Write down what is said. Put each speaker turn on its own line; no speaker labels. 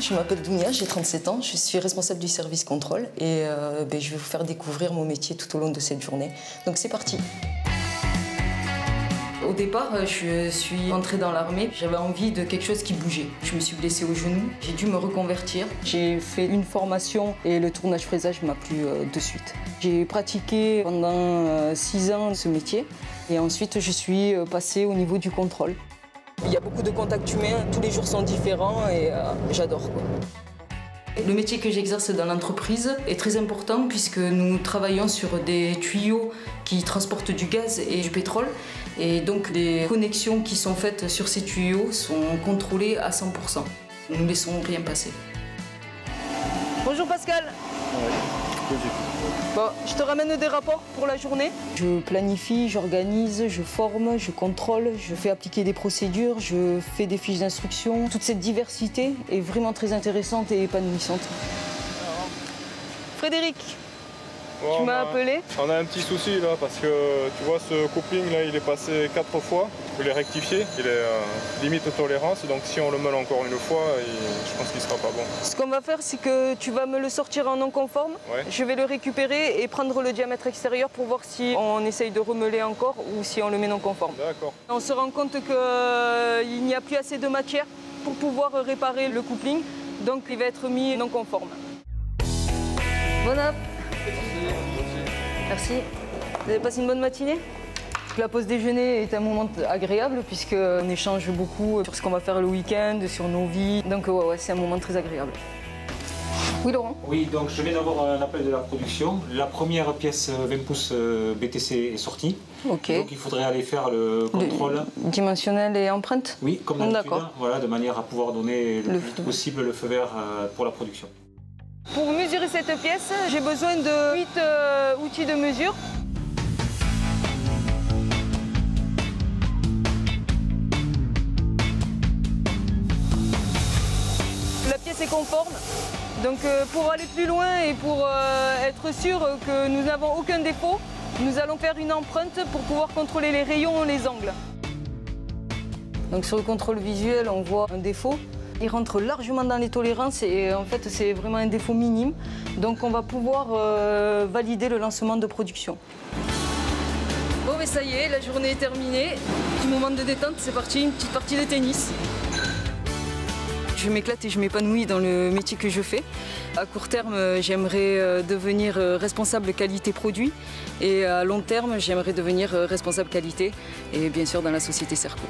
je m'appelle Dounia, j'ai 37 ans, je suis responsable du service contrôle et je vais vous faire découvrir mon métier tout au long de cette journée. Donc c'est parti. Au départ, je suis entrée dans l'armée, j'avais envie de quelque chose qui bougeait. Je me suis blessée au genou, j'ai dû me reconvertir. J'ai fait une formation et le tournage fraisage m'a plu de suite. J'ai pratiqué pendant 6 ans ce métier et ensuite je suis passée au niveau du contrôle. Il y a beaucoup de contacts humains, tous les jours sont différents et j'adore. Le métier que j'exerce dans l'entreprise est très important puisque nous travaillons sur des tuyaux qui transportent du gaz et du pétrole. Et donc les connexions qui sont faites sur ces tuyaux sont contrôlées à 100%. Nous ne laissons rien passer. Bonjour Pascal.
Ouais.
Bon, je te ramène des rapports pour la journée. Je planifie, j'organise, je forme, je contrôle, je fais appliquer des procédures, je fais des fiches d'instruction. Toute cette diversité est vraiment très intéressante et épanouissante. Frédéric,
bon,
tu m'as appelé.
On a un petit souci là parce que tu vois ce coupling là il est passé 4 fois. Je l'ai rectifié, il est limite tolérance, donc si on le meule encore une fois, je pense qu'il sera pas bon.
Ce qu'on va faire, c'est que tu vas me le sortir en non conforme.
Ouais.
Je vais le récupérer et prendre le diamètre extérieur pour voir si on essaye de remeler encore ou si on le met non conforme.
D'accord.
On se rend compte qu'il n'y a plus assez de matière pour pouvoir réparer le coupling, donc il va être mis non conforme. Bon app. Merci. Vous avez passé une bonne matinée? La pause déjeuner est un moment agréable puisqu'on échange beaucoup sur ce qu'on va faire le week-end, sur nos vies. Donc ouais, c'est un moment très agréable. Oui Laurent?
Oui, donc je viens d'avoir un appel de la production. La première pièce 20 pouces BTC est sortie.
Ok.
Donc il faudrait aller faire le contrôle.
Dimensionnel et empreinte?
Oui, comme d'habitude. Voilà, de manière à pouvoir donner le plus vite possible le feu vert pour la production.
Pour mesurer cette pièce, j'ai besoin de 8 outils de mesure. La pièce est conforme, donc pour aller plus loin et pour être sûr que nous n'avons aucun défaut, nous allons faire une empreinte pour pouvoir contrôler les rayons et les angles. Donc sur le contrôle visuel, on voit un défaut. Il rentre largement dans les tolérances et en fait c'est vraiment un défaut minime. Donc on va pouvoir valider le lancement de production. Bon mais ça y est, la journée est terminée. Petit moment de détente, c'est parti, une petite partie de tennis. Je m'éclate et je m'épanouis dans le métier que je fais. À court terme, j'aimerais devenir responsable qualité produit et à long terme, j'aimerais devenir responsable qualité et bien sûr dans la société Serco.